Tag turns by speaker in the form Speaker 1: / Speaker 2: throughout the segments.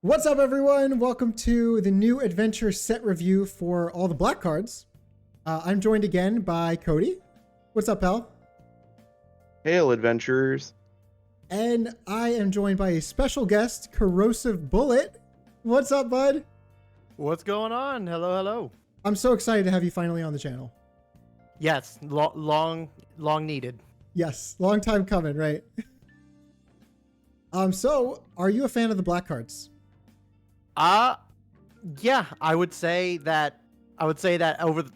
Speaker 1: What's up, everyone? Welcome to the new adventure set review for all the black cards. I'm joined again by Cody. What's up, pal?
Speaker 2: Hail, adventurers.
Speaker 1: And I am joined by a special guest, Corrosive Bullet. What's up, bud?
Speaker 3: What's going on? Hello, hello.
Speaker 1: I'm so excited to have you finally on the channel.
Speaker 3: Yes, long needed.
Speaker 1: Yes, long time coming, right? So are you a fan of the black cards?
Speaker 3: Yeah, I would say that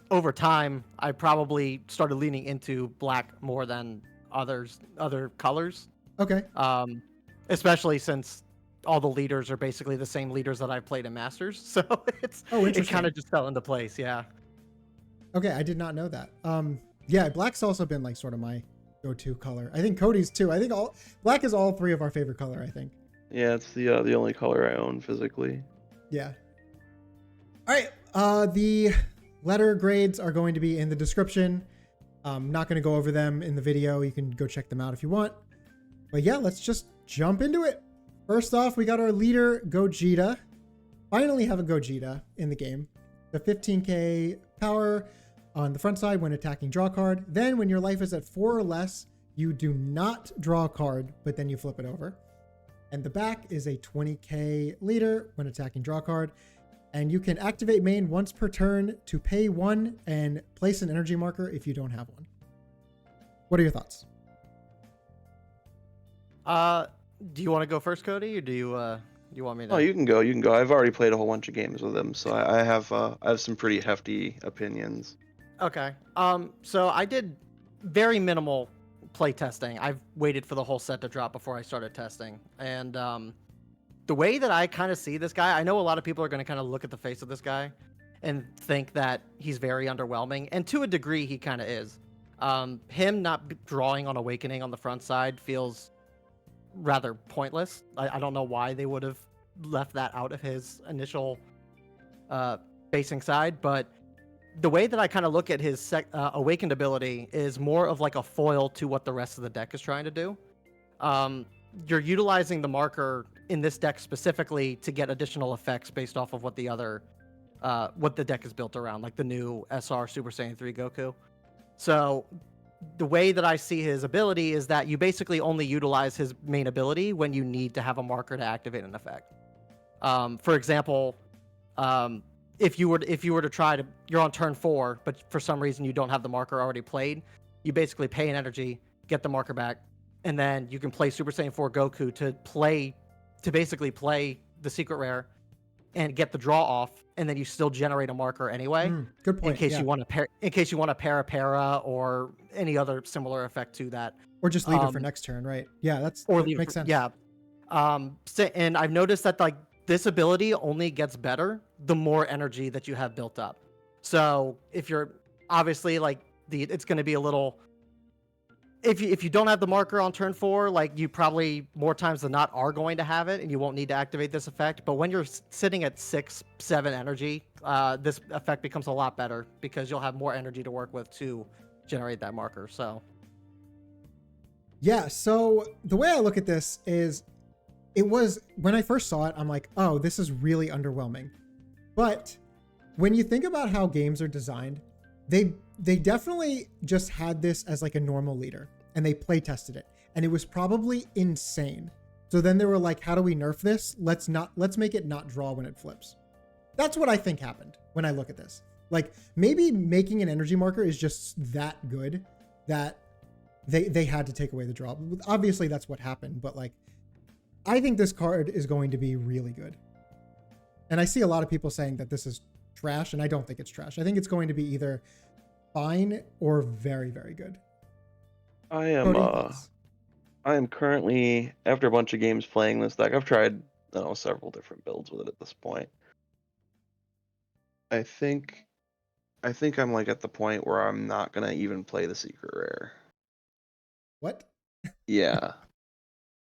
Speaker 3: over time I probably started leaning into black more than other colors.
Speaker 1: Okay.
Speaker 3: Especially since all the leaders are basically the same leaders that I've played in Masters, so it kind of just fell into place, yeah.
Speaker 1: Okay, I did not know that. Yeah, black's also been like sort of my go-to color. I think Cody's too. I think black is all three of our favorite color, I think.
Speaker 2: Yeah, it's the only color I own physically.
Speaker 1: Yeah. All right. The letter grades are going to be in the description. I'm not going to go over them in the video. You can go check them out if you want. But yeah, let's just jump into it. First off, we got our leader, Gogeta. Finally have a Gogeta in the game. The 15k power on the front side when attacking, draw a card. Then when your life is at 4 or less, you do not draw a card, but then you flip it over. And the back is a 20k leader when attacking, draw a card. And you can activate main once per turn to pay 1 and place an energy marker if you don't have one. What are your thoughts?
Speaker 3: Do you want to go first, Cody, or do you want me to?
Speaker 2: Oh, you can go. You can go. I've already played a whole bunch of games with him, so I have some pretty hefty opinions.
Speaker 3: Okay. So I did very minimal play testing. I've waited for the whole set to drop before I started testing. And the way that I kind of see this guy, I know a lot of people are going to kind of look at the face of this guy and think that he's very underwhelming. And to a degree, he kind of is. Him not drawing on Awakening on the front side feels rather pointless. I don't know why they would have left that out of his initial facing side, but the way that I kind of look at his awakened ability is more of like a foil to what the rest of the deck is trying to do. You're utilizing the marker in this deck specifically to get additional effects based off of what the other, what the deck is built around, like the new SR Super Saiyan 3 Goku. So the way that I see his ability is that you basically only utilize his main ability when you need to have a marker to activate an effect. For example, if you were to try to, you're on turn 4, but for some reason you don't have the marker already played, you basically pay an energy, get the marker back, and then you can play Super Saiyan 4 Goku to basically play the secret rare and get the draw off, and then you still generate a marker anyway.
Speaker 1: Good point.
Speaker 3: In case you want to pair para or any other similar effect to that,
Speaker 1: or just leave it for next turn, right? Yeah, that makes sense.
Speaker 3: Yeah. And I've noticed that like this ability only gets better the more energy that you have built up. So if you're obviously like it's going to be a little. If you don't have the marker on turn 4, like you probably more times than not are going to have it, and you won't need to activate this effect. But when you're sitting at 6, 7 energy, this effect becomes a lot better because you'll have more energy to work with to generate that marker. So,
Speaker 1: yeah. So the way I look at this is, it was when I first saw it, I'm like, oh, this is really underwhelming. But when you think about how games are designed, they definitely just had this as like a normal leader, and they play tested it, and it was probably insane. So then they were like, how do we nerf this? Let's make it not draw when it flips. That's what I think happened when I look at this. Like maybe making an energy marker is just that good that they had to take away the draw. Obviously that's what happened, but like I think this card is going to be really good. And I see a lot of people saying that this is trash, and I don't think it's trash. I think it's going to be either fine or very, very good.
Speaker 2: I am currently, after a bunch of games playing this deck, I've tried several different builds with it at this point. I think I'm like at the point where I'm not gonna even play the secret rare.
Speaker 1: What?
Speaker 2: Yeah.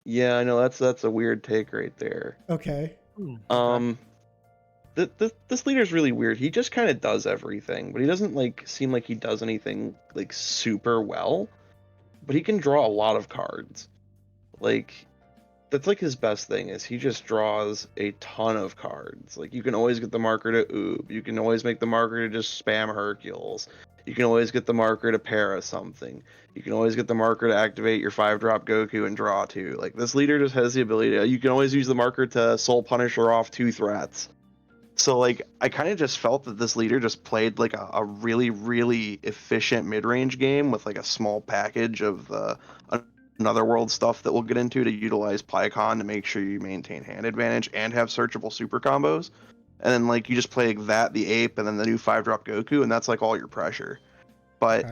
Speaker 2: Yeah, I know that's a weird take right there.
Speaker 1: Okay.
Speaker 2: This leader's really weird. He just kind of does everything, but he doesn't like seem like he does anything like super well. But he can draw a lot of cards. Like that's like his best thing is he just draws a ton of cards. Like you can always get the marker to Oob. You can always make the marker to just spam Hercules. You can always get the marker to para something. You can always get the marker to activate your 5-drop Goku and draw 2. Like this leader just has the ability to, you can always use the marker to Soul Punisher off 2 threats. So like I kind of just felt that this leader just played like a really, really efficient mid-range game with like a small package of another world stuff that we'll get into to utilize Paikuhan to make sure you maintain hand advantage and have searchable super combos. And then like you just play like that, the ape, and then the new 5-drop Goku, and that's like all your pressure. But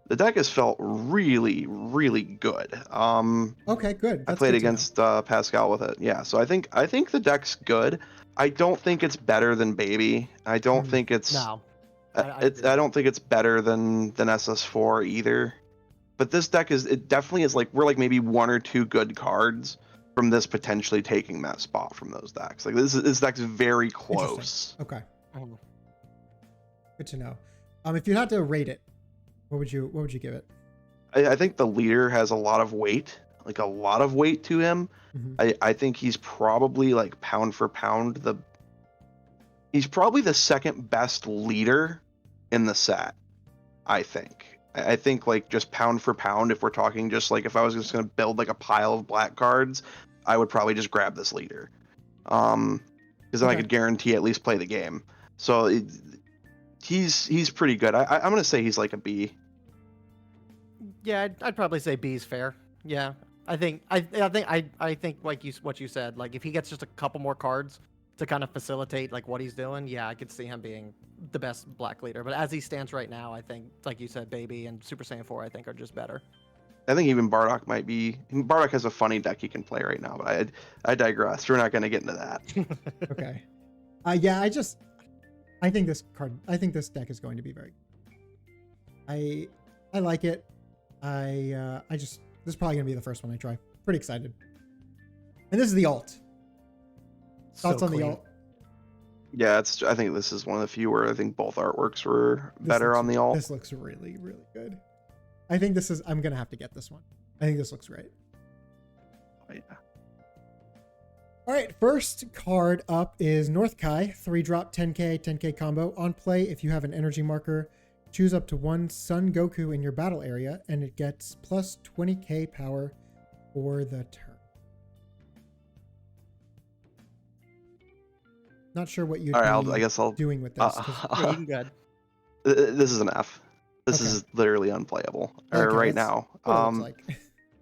Speaker 2: the deck has felt really, really good.
Speaker 1: Okay, good.
Speaker 2: I played against Pascal with it. Yeah, so I think the deck's good. I don't think it's better than Baby. I don't think it's
Speaker 3: No.
Speaker 2: I don't think it's better than SS4 either. But this deck definitely is like we're like maybe 1 or 2 good cards from this potentially taking that spot from those decks. Like this deck's very close.
Speaker 1: Okay. Good to know. If you had to rate it, what would you give it?
Speaker 2: I think the leader has a lot of weight, like a lot of weight to him. I think he's probably like pound for pound he's probably the second best leader in the set. I think like just pound for pound, if we're talking just like if I was just going to build like a pile of black cards, I would probably just grab this leader. Because then I could guarantee at least play the game. So he's pretty good. I'm going to say he's like a B.
Speaker 3: Yeah, I'd probably say B's fair. Yeah. I think like what you said, like if he gets just a couple more cards to kind of facilitate like what he's doing, yeah, I could see him being the best black leader. But as he stands right now, I think, like you said, Baby and Super Saiyan 4, I think are just better.
Speaker 2: I think even Bardock might be. Bardock has a funny deck he can play right now, but I digress. We're not going to get into that.
Speaker 1: Okay. Yeah, I think this deck is going to be very good. I like it. This is probably going to be the first one I try. Pretty excited. And this is the alt. Thoughts on the alt?
Speaker 2: Yeah, I think this is one of the few where I think both artworks were better on the alt.
Speaker 1: This looks really, really good. I think I'm going to have to get this one. I think this looks great.
Speaker 2: Oh, yeah.
Speaker 1: All right, first card up is North Kai, 3-drop 10k combo. On play, if you have an energy marker, choose up to 1 Son Goku in your battle area, and it gets plus 20k power for the turn. Not sure what you'd
Speaker 2: I guess I'll
Speaker 1: doing with this.
Speaker 3: Yeah, you can go ahead.
Speaker 2: This is an F. This is literally unplayable right now.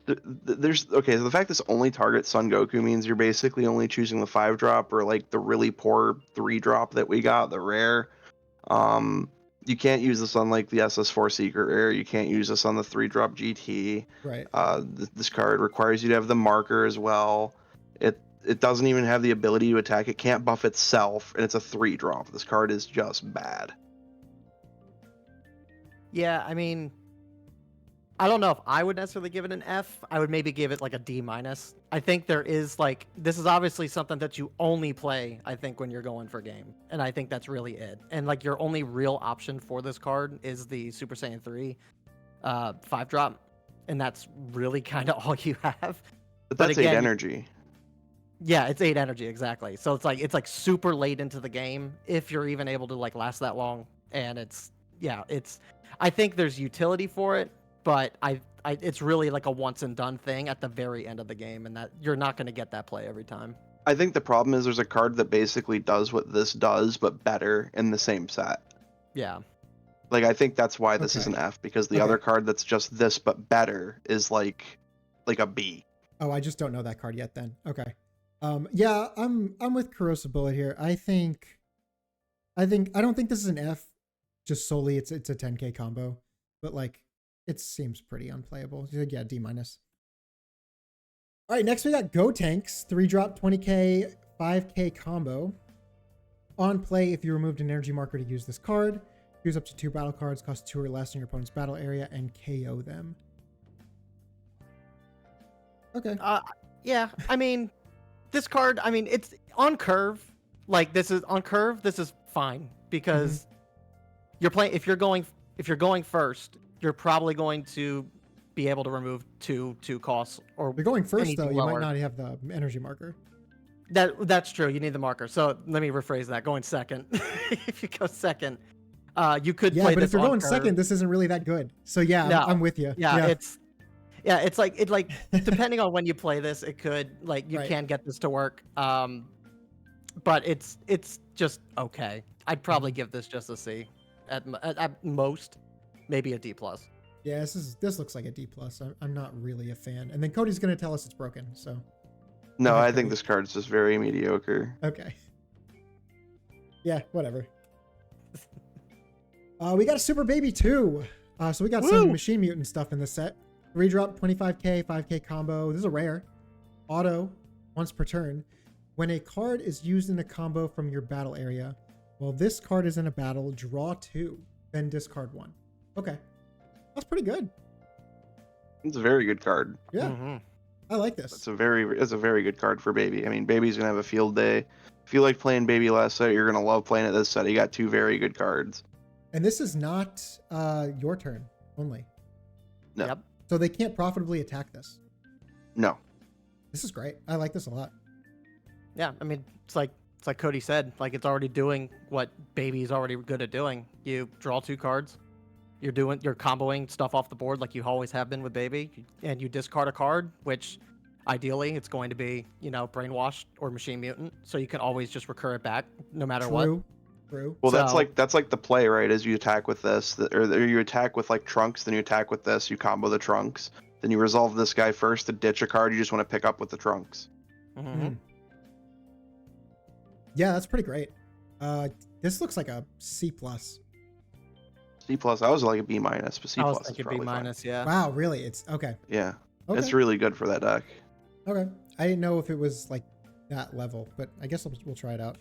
Speaker 2: There's so the fact this only targets Son Goku means you're basically only choosing the 5-drop or like the really poor 3-drop that we got, the rare. You can't use this on like the SS4 Secret Rare. You can't use this on the 3-drop GT.
Speaker 1: Right.
Speaker 2: This card requires you to have the marker as well. It doesn't even have the ability to attack. It can't buff itself, and it's a 3-drop. This card is just bad.
Speaker 3: Yeah, I mean, I don't know if I would necessarily give it an F. I would maybe give it like a D-. I think there is like, this is obviously something that you only play, I think, when you're going for game. And I think that's really it. And like your only real option for this card is the Super Saiyan 3 5-drop. And that's really kind of all you have.
Speaker 2: But that's again, 8 energy.
Speaker 3: Yeah, it's 8 energy, exactly. So it's like super late into the game if you're even able to like last that long. And I think there's utility for it, but it's really like a once and done thing at the very end of the game, and that you're not going to get that play every time.
Speaker 2: I think the problem is there's a card that basically does what this does, but better in the same set.
Speaker 3: Yeah.
Speaker 2: Like, I think that's why this is an F, because the other card that's just this but better is like a B.
Speaker 1: Oh, I just don't know that card yet then. Okay. Yeah, I'm with Corrosive Bullet here. I don't think this is an F, just solely it's a 10k combo, but like it seems pretty unplayable. Yeah, D-. All right, next we got Go Tanks, 3-drop 20k 5k combo. On play, if you removed an energy marker to use this card, use up to 2 battle cards, cost 2 or less in your opponent's battle area, and KO them. Okay.
Speaker 3: Yeah, I mean, this card, I mean, it's on curve. Like this is fine because you're playing. If you're going first, you're probably going to be able to remove two costs or
Speaker 1: You're going first
Speaker 3: anything
Speaker 1: though. You might
Speaker 3: lower.
Speaker 1: not have the energy marker.
Speaker 3: That's true. You need the marker. So let me rephrase that. Going second. If you go second, you could
Speaker 1: Yeah,
Speaker 3: play
Speaker 1: but
Speaker 3: this
Speaker 1: if you're
Speaker 3: on
Speaker 1: going
Speaker 3: curve.
Speaker 1: second, this isn't really that good. So yeah,
Speaker 3: No.
Speaker 1: I'm with you.
Speaker 3: Yeah, it's like depending on when you play this, it could like you
Speaker 1: Right.
Speaker 3: can get this to work. But it's just okay. I'd probably give this just a C, at most, maybe a D plus.
Speaker 1: Yeah, this looks like a D plus. I'm not really a fan. And then Cody's gonna tell us it's broken. So
Speaker 2: No,
Speaker 1: ahead,
Speaker 2: I think
Speaker 1: Cody.
Speaker 2: this card's just very mediocre.
Speaker 1: okay. Yeah, whatever. We got a Super Baby 2. So we got some
Speaker 3: Woo!
Speaker 1: Machine Mutant stuff in this set. 3-drop, 25k, 5k combo. This is a rare. Auto, once per turn. When a card is used in a combo from your battle area, while this card is in a battle, draw 2, then discard 1. Okay. That's pretty good.
Speaker 2: It's a very good card.
Speaker 1: Yeah,
Speaker 3: Mhm.
Speaker 1: I like this.
Speaker 2: It's a very good card for Baby. I mean, Baby's gonna have a field day. If you like playing Baby last set, you're gonna love playing it this set. You got 2 very good cards.
Speaker 1: And this is not your turn only.
Speaker 2: No.
Speaker 3: Yep.
Speaker 1: So they can't profitably attack this.
Speaker 2: No.
Speaker 1: This is great. I like this a lot.
Speaker 3: Yeah, I mean, it's like Cody said, like it's already doing what Baby's already good at doing. You draw 2 cards. You're comboing stuff off the board like you always have been with Baby, and you discard a card, which ideally it's going to be, Brainwashed or Machine Mutant, so you can always just recur it back no matter what.
Speaker 1: True.
Speaker 2: Well,
Speaker 3: So-
Speaker 2: that's like the play, right? Is you attack with this, or you attack with like Trunks, then you attack with this. You combo the Trunks, then you resolve this guy first to ditch a card you just want to pick up with the Trunks.
Speaker 3: Mhm.
Speaker 1: Yeah, that's pretty great. This looks like a C plus.
Speaker 2: C plus. I was like a B minus, but C
Speaker 3: I
Speaker 2: plus
Speaker 3: was
Speaker 2: is
Speaker 3: thinking B
Speaker 2: probably fine.
Speaker 3: minus, yeah.
Speaker 1: Wow, really? It's okay.
Speaker 2: Yeah,
Speaker 1: Okay.
Speaker 2: it's really good for that deck.
Speaker 1: Okay. I didn't know if it was like that level, but I guess we'll try it out.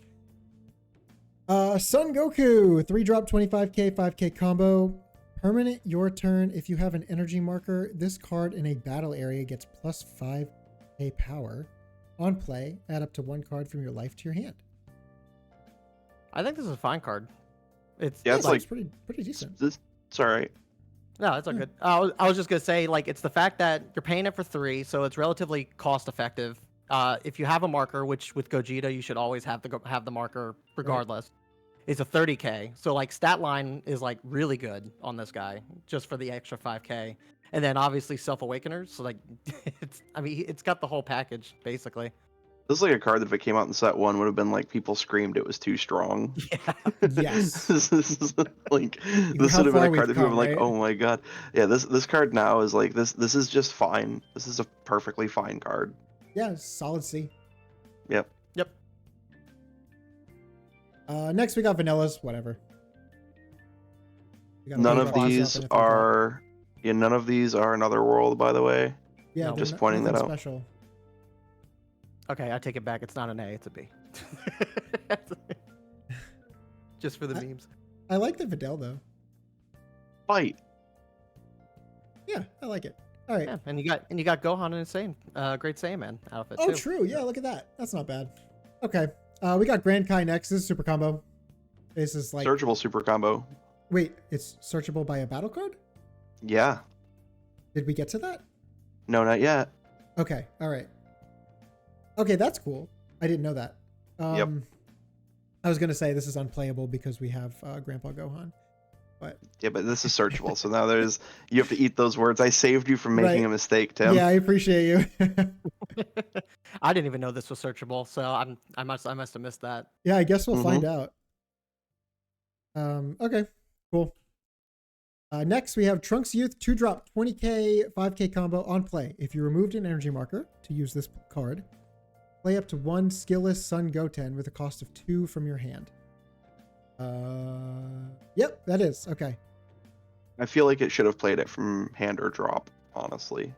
Speaker 1: Son Goku, 3-drop, 25k, 5k combo. Permanent your turn. If you have an energy marker, this card in a battle area gets plus 5k power. On play, add up to 1 card from your life to your hand.
Speaker 3: I think this is a fine card. It's
Speaker 2: Yeah, it's like
Speaker 1: pretty decent.
Speaker 2: it's all right.
Speaker 3: No, it's all good. I was just gonna say, like, it's the fact that you're paying it for 3, so it's relatively cost effective. If you have a marker, which with Gogeta you should always have the marker regardless, it's a 30k. So like stat line is like really good on this guy just for the extra 5k, and then obviously Self Awakeners. So like, it's got the whole package basically.
Speaker 2: This is like a card that if it came out in set 1 would have been like people screamed it was too strong.
Speaker 3: Yeah.
Speaker 1: Yes.
Speaker 2: this is like this
Speaker 1: How
Speaker 2: would have been
Speaker 1: far
Speaker 2: a
Speaker 1: we've
Speaker 2: card that people
Speaker 1: come,
Speaker 2: were like,
Speaker 1: right?
Speaker 2: oh my god. Yeah, this card now is like this is just fine. This is a perfectly fine card.
Speaker 1: Yeah, solid C.
Speaker 2: Yep.
Speaker 3: Yep.
Speaker 1: Next we got vanillas, whatever. We got a
Speaker 2: None
Speaker 1: little
Speaker 2: of
Speaker 1: bit
Speaker 2: these
Speaker 1: up and a
Speaker 2: are none of these are Another World, by the way.
Speaker 1: yeah,
Speaker 3: No.
Speaker 1: they're
Speaker 2: Just
Speaker 1: not-
Speaker 2: pointing that
Speaker 1: nothing
Speaker 2: out.
Speaker 1: Special.
Speaker 3: Okay, I take it back. It's not an A. It's a B. Just for the memes.
Speaker 1: I like the Videl though.
Speaker 2: Fight.
Speaker 1: Yeah, I like it. All right.
Speaker 3: Yeah, and you got Gohan in Insane, great Saiyaman outfit
Speaker 1: Oh,
Speaker 3: too.
Speaker 1: true. Yeah, look at that. That's not bad. Okay. We got Grand Kai next. This is super combo. This is like
Speaker 2: Searchable super combo.
Speaker 1: wait, it's searchable by a battle card?
Speaker 2: Yeah.
Speaker 1: Did we get to that?
Speaker 2: No, not yet.
Speaker 1: Okay. All right. Okay, that's cool. I didn't know that.
Speaker 2: Yep.
Speaker 1: I was gonna say this is unplayable because we have Grandpa Gohan.
Speaker 2: Yeah, but this is searchable, so now you have to eat those words. I saved you from making
Speaker 1: Right.
Speaker 2: a mistake, Tim.
Speaker 1: Yeah, I appreciate you.
Speaker 3: I didn't even know this was searchable, so I must have missed that.
Speaker 1: Yeah, I guess we'll
Speaker 2: Mhm.
Speaker 1: find out. Okay, cool. Next, we have Trunks Youth 2-drop 20k 5k combo on play. If you removed an energy marker to use this card, play up to 1 skillless Sun Goten with a cost of 2 from your hand. Yep, that is okay.
Speaker 2: I feel like it should have played it from hand or drop, honestly.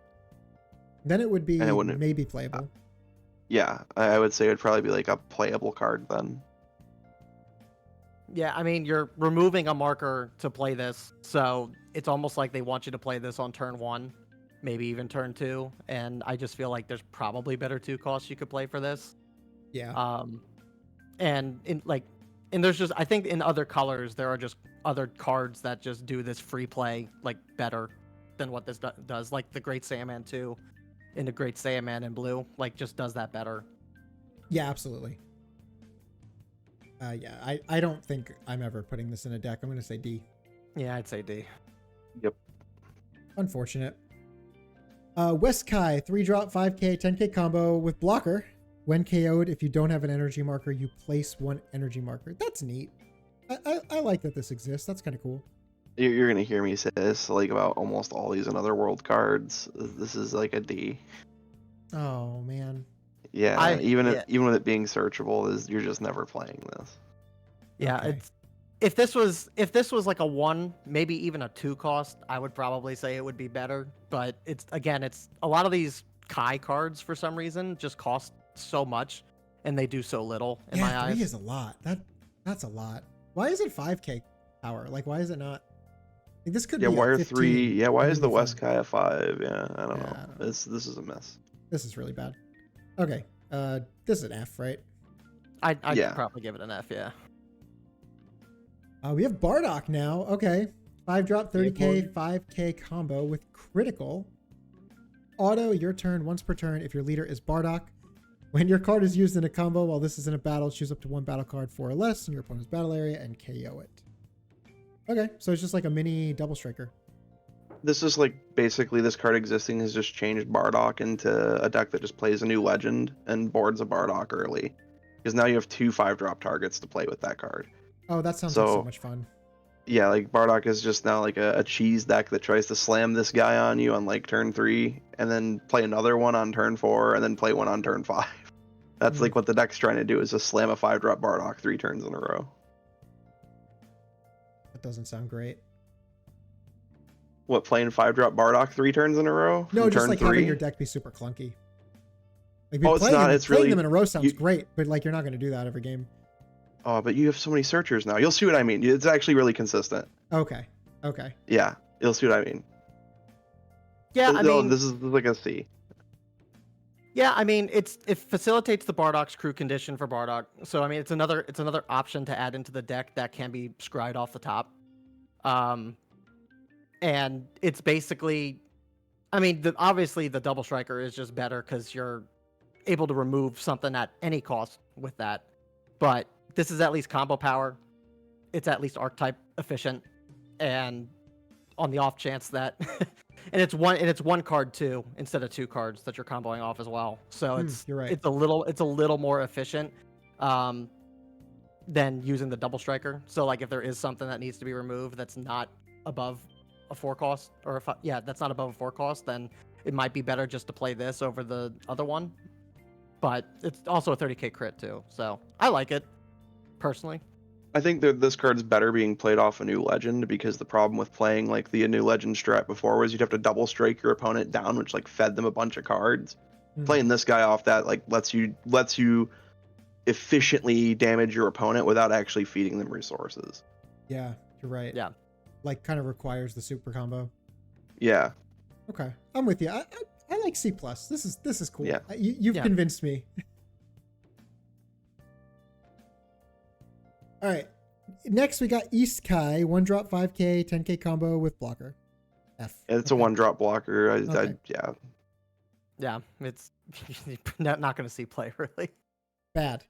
Speaker 1: Then it would be
Speaker 2: And it wouldn't-
Speaker 1: maybe playable.
Speaker 2: Yeah, I would say it would probably be like a playable card then.
Speaker 3: Yeah, I mean, you're removing a marker to play this, so it's almost like they want you to play this on turn 1, maybe even turn 2, and I just feel like there's probably better 2 costs you could play for this.
Speaker 1: Yeah.
Speaker 3: And there's just, I think in other colors there are just other cards that just do this free play like better. than what this does. Like the Great Saiyaman 2 into Great Saiyaman in blue, like just does that better.
Speaker 1: Yeah, absolutely. Yeah, I don't think I'm ever putting this in a deck. I'm going to say D.
Speaker 3: Yeah, I'd say D.
Speaker 2: Yep.
Speaker 1: Unfortunate. Weskai, 3-drop, 5k, 10k combo with blocker. When KO'd, if you don't have an energy marker, you place 1 energy marker. That's neat. I like that this exists. That's kind of cool.
Speaker 2: You're gonna hear me say this like about almost all these Another World cards. This is like a D.
Speaker 1: Oh, man.
Speaker 2: Yeah, even with it being searchable, you're just never playing this.
Speaker 3: Yeah,
Speaker 1: Okay.
Speaker 3: if this was like a 1, maybe even a 2 cost, I would probably say it would be better. But it's a lot of these Kai cards for some reason just cost so much, and they do so little in my eyes.
Speaker 1: 3 is a lot. That's a lot. Why is it 5k power? Like, why is it not? Like, this could be
Speaker 2: Why
Speaker 1: a
Speaker 2: are
Speaker 1: 15.
Speaker 2: 3? Yeah, why is the
Speaker 1: Maybe fun.
Speaker 2: Weskai a 5? Yeah, I don't
Speaker 1: Yeah,
Speaker 2: know.
Speaker 1: I don't know.
Speaker 2: This is a mess.
Speaker 1: This is really bad. Okay. This is an F, right?
Speaker 3: I'd
Speaker 2: Yeah.
Speaker 3: probably give it an F. Yeah.
Speaker 1: We have Bardock now. Okay. 5-drop, 30k, 5k combo with critical. Auto, your turn once per turn if your leader is Bardock. When your card is used in a combo while this is in a battle, choose up to 1 battle card, 4 or less, in your opponent's battle area and KO it. Okay, so it's just like a mini double striker.
Speaker 2: This is like basically this card existing has just changed Bardock into a deck that just plays a new legend and boards a Bardock early. Because now you have 2 5-drop targets to play with that card.
Speaker 1: Oh, that sounds like so
Speaker 2: So-
Speaker 1: much fun.
Speaker 2: Yeah, like Bardock is just now like a cheese deck that tries to slam this guy on you on like turn 3, and then play another one on turn 4, and then play one on turn 5. That's like what the deck's trying to do, is just slam a 5-drop Bardock 3 turns in a row.
Speaker 1: That doesn't sound great.
Speaker 2: What, playing 5-drop Bardock 3 turns in a row?
Speaker 1: No,
Speaker 2: from
Speaker 1: just
Speaker 2: turn
Speaker 1: like
Speaker 2: 3?
Speaker 1: having your deck be super clunky. Like,
Speaker 2: Oh, it's not, it's
Speaker 1: playing
Speaker 2: really-
Speaker 1: them in a row sounds
Speaker 2: you-
Speaker 1: great, but like you're not going to do that every game.
Speaker 2: Oh, but you have so many searchers now. You'll see what I mean. It's actually really consistent.
Speaker 1: Okay.
Speaker 2: Yeah, you'll see what I mean.
Speaker 3: Yeah, I mean,
Speaker 2: This is like a C.
Speaker 3: yeah, I mean, it facilitates the Bardock's crew condition for Bardock. So I mean, it's another option to add into the deck that can be scryed off the top. And it's basically, I mean, obviously the double striker is just better because you're able to remove something at any cost with that. But this is at least combo power. It's at least archetype efficient, and on the off chance that, and it's one card too instead of 2 cards that you're comboing off as well. So
Speaker 1: You're right.
Speaker 3: it's a little more efficient than using the double striker. So like if there is something that needs to be removed that's not above a 4 cost, or that's not above a 4 cost, then it might be better just to play this over the other one. But it's also a 30k crit too, so I like it personally.
Speaker 2: I think that this card's better being played off a new legend, because the problem with playing like the new legend strat before was you'd have to double strike your opponent down, which like fed them a bunch of cards. Playing this guy off that like lets you efficiently damage your opponent without actually feeding them resources.
Speaker 1: Yeah, you're right.
Speaker 3: Yeah.
Speaker 1: Like kind of requires the super combo.
Speaker 2: Yeah.
Speaker 1: Okay, I'm with you. I like C+. This is cool.
Speaker 2: Yeah.
Speaker 1: You've
Speaker 3: Yeah.
Speaker 1: convinced me. All right. Next we got East Kai, 1-drop 5k, 10k combo with blocker. F.
Speaker 2: It's
Speaker 1: Okay.
Speaker 2: a 1-drop blocker.
Speaker 1: Okay.
Speaker 2: Yeah.
Speaker 3: Yeah, it's not going to see play really.
Speaker 1: Bad.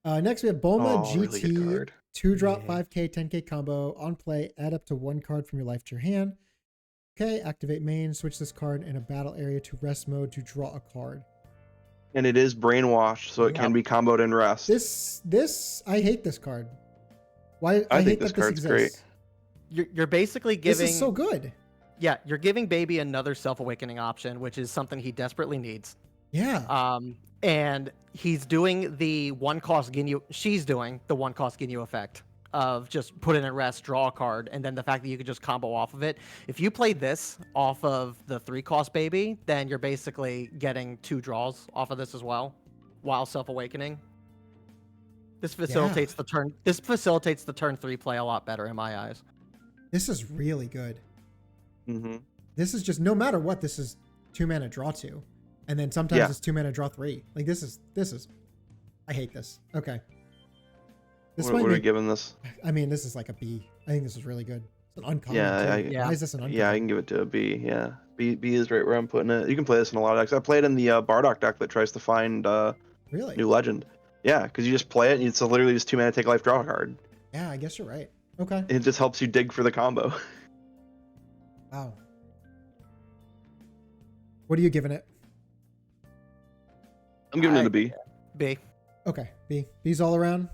Speaker 1: Next we have Bulma
Speaker 2: Oh, really good
Speaker 1: GT,
Speaker 2: card.
Speaker 1: 2-drop
Speaker 3: Yeah.
Speaker 1: 5k, 10k combo. On play, add up to 1 card from your life to your hand. Okay, activate main, switch this card in a battle area to rest mode to draw a card.
Speaker 2: And it is brainwashed, so it can be comboed in rest.
Speaker 1: This I hate this card. Why
Speaker 2: I
Speaker 1: hate
Speaker 2: think this
Speaker 1: that
Speaker 2: card's
Speaker 1: exists.
Speaker 3: You're basically giving.
Speaker 1: This is so good.
Speaker 3: Yeah, you're giving Baby another self-awakening option, which is something he desperately needs.
Speaker 1: Yeah.
Speaker 3: And he's doing the 1-cost Ginyu. She's doing the 1-cost Ginyu effect of just put it in rest, draw a card, and then the fact that you could just combo off of it. If you play this off of the 3-cost Baby, then you're basically getting 2 draws off of this as well, while self-awakening. This facilitates the turn. This facilitates the turn 3 play a lot better in my eyes.
Speaker 1: This is really good.
Speaker 2: Mm-hmm.
Speaker 1: This is just, no matter what, this is 2 mana draw 2. And then sometimes it's 2 mana draw 3. Like this is I hate this. Okay. This
Speaker 2: What are we
Speaker 1: make,
Speaker 2: giving this?
Speaker 1: I mean, this is like a B. I think this is really good. It's an uncommon.
Speaker 2: Yeah,
Speaker 1: too. Why is this an uncommon?
Speaker 2: Yeah, I can give it to a B. Yeah, B is right where I'm putting it. You can play this in a lot of decks. I played in the Bardock deck that tries to find
Speaker 1: Really?
Speaker 2: new legend. Yeah, because you just play it and it's literally just 2 mana, take a life, draw a card.
Speaker 1: Yeah, I guess you're right. Okay.
Speaker 2: It just helps you dig for the combo.
Speaker 1: Wow. What are you giving it?
Speaker 2: I'm giving it a B.
Speaker 3: B.
Speaker 1: Okay, B. B's all around.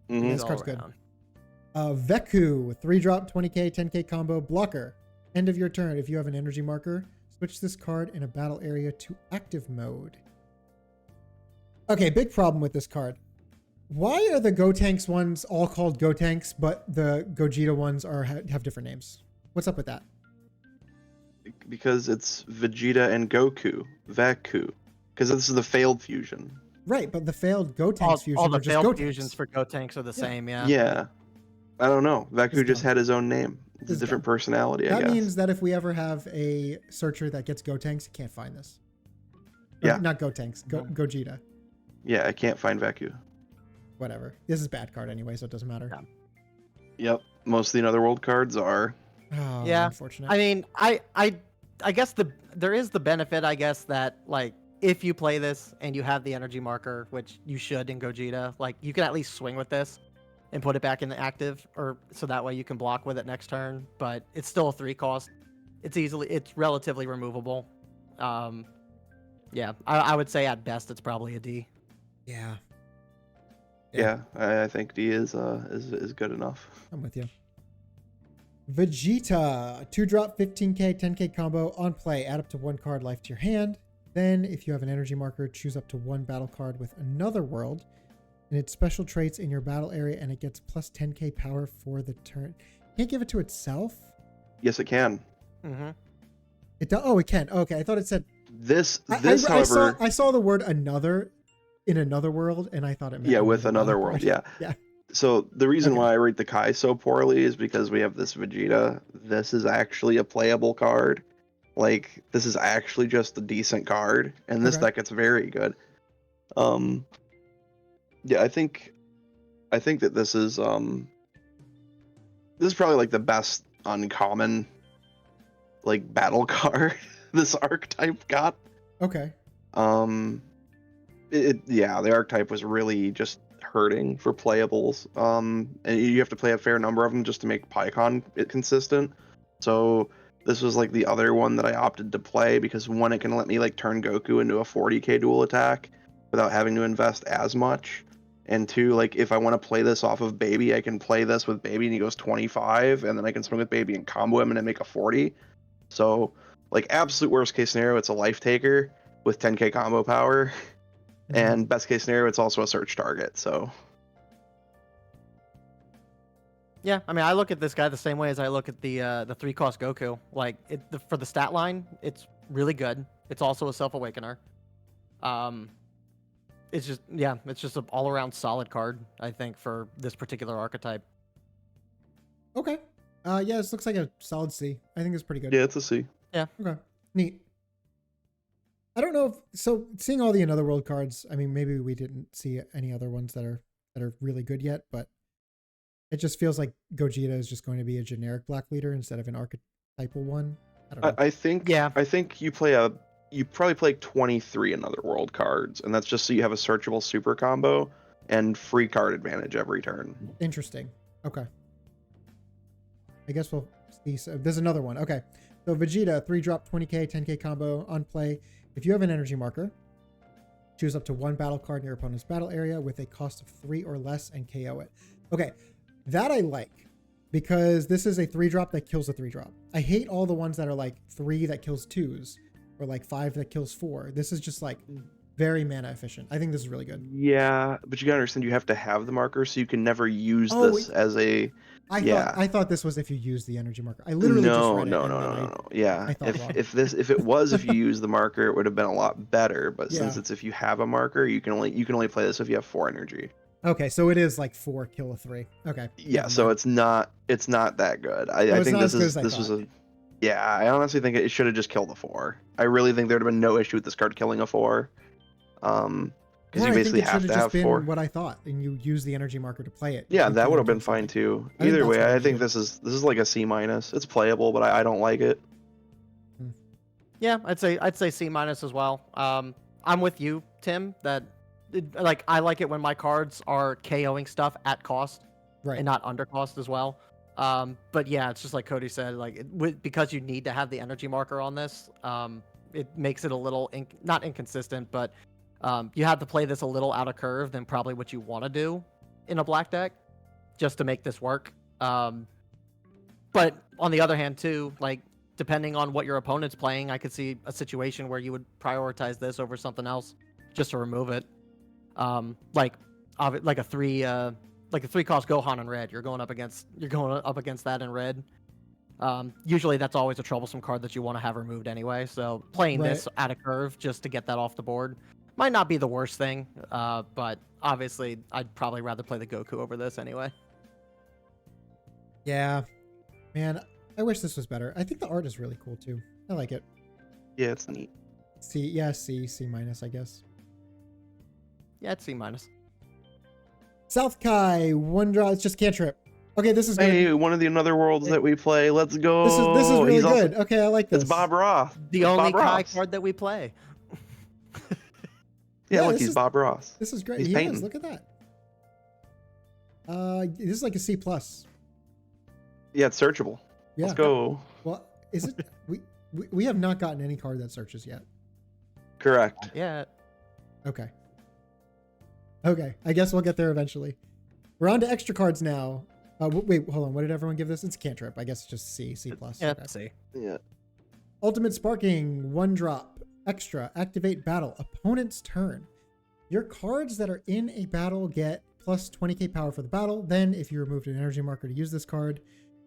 Speaker 2: Mhm.
Speaker 1: This
Speaker 3: All
Speaker 1: card's good.
Speaker 3: around.
Speaker 1: Veku, 3-drop, 20k, 10k combo, blocker. End of your turn. If you have an energy marker, switch this card in a battle area to active mode. Okay, big problem with this card. Why are the Gotenks ones all called Gotenks, but the Gogeta ones have different names? What's up with that?
Speaker 2: Because it's Vegeta and Goku. Veku. Because this is the failed fusion.
Speaker 1: Right, but the failed Gotenks
Speaker 3: All
Speaker 1: fusion
Speaker 3: the
Speaker 1: are just
Speaker 3: failed
Speaker 1: Gotenks.
Speaker 3: fusions for Gotenks are the same, yeah.
Speaker 2: Yeah. I don't know. Veku
Speaker 1: It's
Speaker 2: just
Speaker 1: dumb.
Speaker 2: had his own name. It's a
Speaker 1: It's
Speaker 2: different
Speaker 1: dumb.
Speaker 2: personality, I
Speaker 1: That
Speaker 2: guess.
Speaker 1: means that if we ever have a searcher that gets Gotenks, it can't find this. Or
Speaker 2: Yeah.
Speaker 1: not Gotenks, Gogeta.
Speaker 2: Yeah, I can't find Veku.
Speaker 1: Whatever. This is bad card anyway, so it doesn't matter.
Speaker 3: Yeah.
Speaker 2: Yep. Most of the Otherworld cards are.
Speaker 1: Oh,
Speaker 3: Yeah.
Speaker 1: unfortunate.
Speaker 3: I mean, I guess there is the benefit, I guess, that like if you play this and you have the energy marker, which you should in Gogeta, like you can at least swing with this and put it back in the active, or so that way you can block with it next turn. But it's still a 3 cost. It's relatively removable. Yeah, I would say at best it's probably a D.
Speaker 1: Yeah,
Speaker 2: Yeah, I think D is good enough.
Speaker 1: I'm with you. Vegeta, 2-drop, 15k, 10k combo on play. Add up to 1 card life to your hand. Then, if you have an energy marker, choose up to 1 battle card with another world and its special traits in your battle area, and it gets plus 10k power for the turn. Can't give it to itself?
Speaker 2: Yes, it can.
Speaker 3: Mm-hmm.
Speaker 1: It does. Oh, it can. Okay, I thought it said.
Speaker 2: However,
Speaker 1: I saw the word another in another world, and I thought it meant
Speaker 2: yeah, with
Speaker 1: another
Speaker 2: another
Speaker 1: battle
Speaker 2: world,
Speaker 1: card.
Speaker 2: yeah.
Speaker 1: Yeah.
Speaker 2: So the reason
Speaker 1: Okay.
Speaker 2: why I rate the Kai so poorly is because we have this Vegeta. This is actually a playable card. Like, this is actually just a decent card, and this
Speaker 1: Okay.
Speaker 2: deck it's very good. Yeah, I think that this is probably like the best uncommon like battle card this archetype got.
Speaker 1: Okay.
Speaker 2: The archetype was really just hurting for playables. And you have to play a fair number of them just to make Paikuhan consistent. So this was like the other one that I opted to play because one, it can let me like turn Goku into a 40k dual attack without having to invest as much. And two, like if I want to play this off of Baby, I can play this with Baby and he goes 25, and then I can swing with Baby and combo him and then make a 40. So like absolute worst case scenario, it's a life taker with 10k combo power.
Speaker 1: Mhm.
Speaker 2: And best case scenario, it's also a search target. So
Speaker 3: Yeah, I mean, I look at this guy the same way as I look at the 3-cost Goku. Like, for the stat line, it's really good. It's also a Self-Awakener. It's just an all-around solid card, I think, for this particular archetype.
Speaker 1: Okay. Yeah, this looks like a solid C. I think it's pretty good.
Speaker 2: yeah, it's a C.
Speaker 1: Okay. Neat. I don't know so seeing all the Another World cards, I mean, maybe we didn't see any other ones that are really good yet, but it just feels like Gogeta is just going to be a generic black leader instead of an archetypal one. I don't know.
Speaker 2: I think you probably play 23 Another World cards, and that's just so you have a searchable super combo and free card advantage every turn.
Speaker 1: Interesting. Okay. I guess we'll see. So there's another one. Okay. So Vegeta, 3-drop, 20k, 10k combo on play. If you have an energy marker, choose up to 1 battle card in your opponent's battle area with a cost of 3 or less and KO it. Okay. That I like because this is a 3-drop that kills a 3-drop. I hate all the ones that are like 3 that kills 2s or like 5 that kills 4. This is just like very mana efficient. I think this is really good.
Speaker 2: Yeah, but you gotta understand you have to have the marker, so you can never use this as a.
Speaker 1: I thought this was if you use the energy marker. I literally just read it.
Speaker 2: No. Yeah,
Speaker 1: I thought wrong.
Speaker 2: if it was if you use the marker, it would have been a lot better. But since it's if you have a marker, you can only play this if you have 4 energy.
Speaker 1: Okay, so it is like 4 kill a 3. Okay.
Speaker 2: Yeah, so it's not that good. I think this was a. Yeah, I honestly think it should have just killed a 4. I really think there'd have been no issue with this card killing a 4. Because
Speaker 1: Or
Speaker 2: you
Speaker 1: I think
Speaker 2: basically
Speaker 1: it should
Speaker 2: have
Speaker 1: have
Speaker 2: to
Speaker 1: just
Speaker 2: have
Speaker 1: been
Speaker 2: 4.
Speaker 1: what I thought, and you use the energy marker to play it.
Speaker 2: Yeah,
Speaker 1: You
Speaker 2: that
Speaker 1: do
Speaker 2: would have been
Speaker 1: something.
Speaker 2: fine too.
Speaker 1: I think
Speaker 2: Either
Speaker 1: that's
Speaker 2: way,
Speaker 1: what I
Speaker 2: I think
Speaker 1: do.
Speaker 2: this is like a C minus. It's playable, but I don't like it.
Speaker 3: Yeah, I'd say C minus as well. I'm with you, Tim. That like I like it when my cards are KOing stuff at cost
Speaker 1: Right.
Speaker 3: and not under cost as well. But yeah, it's just like Cody said, like because you need to have the energy marker on this, it makes it a little not inconsistent, but you have to play this a little out of curve than probably what you want to do in a black deck just to make this work. But on the other hand, too, like depending on what your opponent's playing, I could see a situation where you would prioritize this over something else just to remove it. Like a 3-cost Gohan in red. You're going up against that in red. Usually that's always a troublesome card that you want to have removed anyway. So playing this out of curve just to get that off the board might not be the worst thing. But obviously I'd probably rather play the Goku over this anyway.
Speaker 1: Yeah, man, I wish this was better. I think the art is really cool too. I like it.
Speaker 2: Yeah, it's neat.
Speaker 1: C minus, I guess.
Speaker 3: Yeah, it's C minus.
Speaker 1: South Kai, 1 draw. It's just cantrip. Okay, this is good.
Speaker 2: Hey, one of the another worlds that we play. Let's go.
Speaker 1: This is really
Speaker 2: He's also-
Speaker 1: good. Okay, I like this.
Speaker 2: It's Bob Ross.
Speaker 3: The
Speaker 2: It's
Speaker 3: only
Speaker 2: Bob
Speaker 3: Kai
Speaker 2: Ross.
Speaker 3: card that we play.
Speaker 2: Yeah, look,
Speaker 1: this
Speaker 2: he's
Speaker 1: is-
Speaker 2: Bob Ross.
Speaker 1: This is great.
Speaker 2: He's
Speaker 1: He
Speaker 2: painting.
Speaker 1: is. Look at that. This is like a C plus.
Speaker 2: Yeah, it's searchable.
Speaker 1: Yeah.
Speaker 2: Let's go.
Speaker 1: Well, is it? we have not gotten any card that searches yet.
Speaker 2: Correct.
Speaker 3: Yeah.
Speaker 1: Okay. Okay, I guess we'll get there eventually. We're on to extra cards now. Wait, hold on. What did everyone give this? It's cantrip. I guess it's just C plus.
Speaker 3: Yeah,
Speaker 1: Okay.
Speaker 3: C.
Speaker 2: Yeah.
Speaker 1: Ultimate Sparking, 1 drop. Extra, activate battle. Opponent's turn. Your cards that are in a battle get plus 20k power for the battle. Then, if you removed an energy marker to use this card,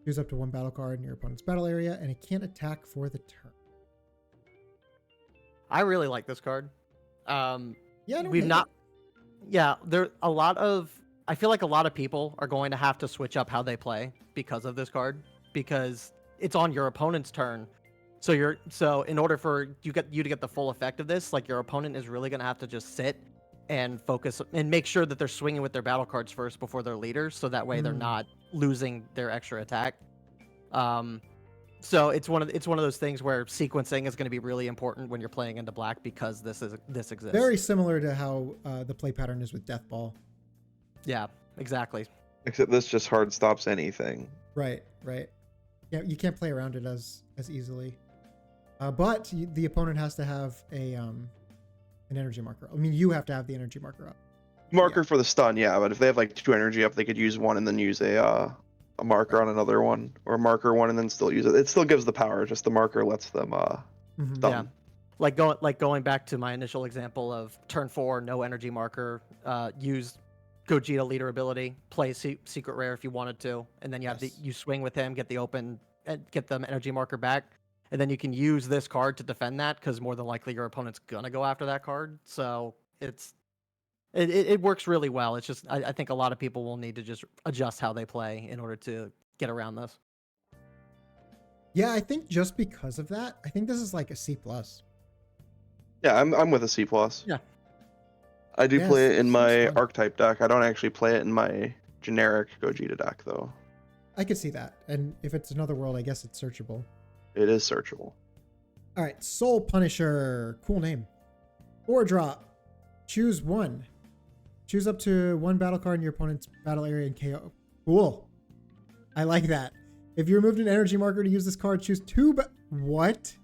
Speaker 1: use up to 1 battle card in your opponent's battle area, and it can't attack for the turn.
Speaker 3: I really like this card.
Speaker 1: Yeah, I don't
Speaker 3: We've
Speaker 1: hate
Speaker 3: not.
Speaker 1: it.
Speaker 3: Yeah, there a lot of. I feel like a lot of people are going to have to switch up how they play because of this card, because it's on your opponent's turn. So in order for you to get the full effect of this, like your opponent is really going to have to just sit and focus and make sure that they're swinging with their battle cards first before their leaders, so that way they're not losing their extra attack. So it's one of those things where sequencing is going to be really important when you're playing into black because this exists.
Speaker 1: Very similar to how the play pattern is with Death Ball.
Speaker 3: Yeah, exactly.
Speaker 2: Except this just hard stops anything.
Speaker 1: Right. Yeah, you can't play around it as easily. But the opponent has to have an energy marker. I mean, you have to have the energy marker up.
Speaker 2: Marker for the stun, yeah, but if they have like 2 energy up, they could use 1 and then use a marker on another one, or a marker 1 and then still use it. It still gives the power, just the marker lets them
Speaker 1: Mhm.
Speaker 2: stun.
Speaker 3: Yeah, going back to my initial example of turn 4, no energy marker, use Gogeta leader ability, play secret rare if you wanted to, and then you have you swing with him, get the energy marker back, and then you can use this card to defend that because more than likely your opponent's gonna go after that card. So it works really well. It's just I think a lot of people will need to just adjust how they play in order to get around this.
Speaker 1: Yeah, I think just because of that, I think this is like a C plus.
Speaker 2: Yeah, I'm with a C plus.
Speaker 3: Yeah.
Speaker 2: I do
Speaker 1: Yes,
Speaker 2: play it in
Speaker 1: seems
Speaker 2: my
Speaker 1: fun.
Speaker 2: archetype deck. I don't actually play it in my generic Gogeta deck though.
Speaker 1: I could see that. And if it's another world, I guess it's searchable.
Speaker 2: It is searchable.
Speaker 1: All right, Soul Punisher. Cool name. 4 drop. Choose 1. Choose up to 1 battle card in your opponent's battle area and KO. Cool. I like that. If you removed an energy marker to use this card, choose 2. What?